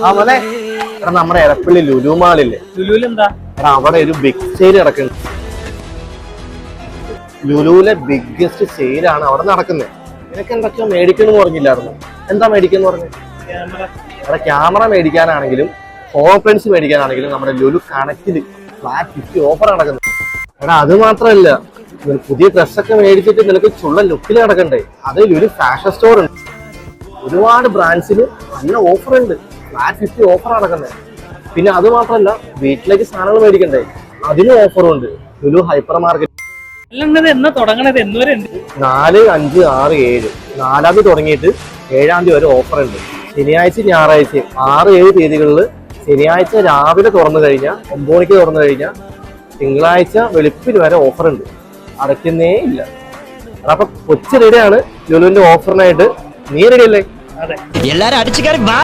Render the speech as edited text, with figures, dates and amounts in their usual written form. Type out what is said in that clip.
ആ മോനെ, എടാ നമ്മുടെ എരപ്പള്ളി ലുലു മാളില്ലേ, ലുലുവിലെന്താ? എടാ അവിടെ ഒരു ബിഗ് സെയിൽ നടക്കുന്നുണ്ട്. ലുലുവിലെ ബിഗ്ഗസ്റ്റ് സെയിലാണ് അവിടെ നടക്കുന്നത്. നിനക്ക് എന്തൊക്കെയോ മേടിക്കണം പറഞ്ഞില്ലായിരുന്നു? എന്താ മേടിക്കുന്നു പറഞ്ഞു? എടാ ക്യാമറ മേടിക്കാനാണെങ്കിലും ഹോം അപ്ലയൻസ് മേടിക്കാനാണെങ്കിലും നമ്മുടെ ലുലു കണക്റ്റിൽ ഫ്ലാറ്റ് 50 ഓഫർ നടക്കുന്നത്. എടാ അത് മാത്രമല്ല, പുതിയ ഡ്രസ്സൊക്കെ മേടിച്ചിട്ട് നിനക്ക് ചുള്ള ലുക്കിൽ നടക്കണ്ടേ, അത് ലുലു ഫാഷൻ സ്റ്റോർ ഉണ്ട്. ഒരുപാട് ബ്രാൻഡ്സിന് നല്ല ഓഫർ ഉണ്ട്, ഫ്ലാറ്റ് 50 ഓഫർ നടക്കുന്നത്. പിന്നെ അത് മാത്രമല്ല, വീട്ടിലേക്ക് സാധനങ്ങൾ മേടിക്കണ്ടേ, അതിനും ഓഫറുണ്ട് ലുലു ഹൈപ്പർ മാർക്കറ്റ്. 4, 5, 6, 7 4 തുടങ്ങിയിട്ട് 7 വരെ ഓഫർ ഉണ്ട്. ശനിയാഴ്ച ഞായറാഴ്ചയും 6, 7 തീയതികളിൽ ശനിയാഴ്ച രാവിലെ തുറന്നു കഴിഞ്ഞാൽ 9 മണിക്ക് തുറന്നു കഴിഞ്ഞാൽ തിങ്കളാഴ്ച വെളുപ്പിന് വരെ ഓഫർ ഉണ്ട്, അടയ്ക്കുന്നേ ഇല്ല. അപ്പൊ കൊച്ചു റെഡിയാണ് ലുലുവിന്റെ ഓഫറിനായിട്ട്. നീ റെഡി അല്ലേ? എല്ലാരും അടിച്ചു കയറി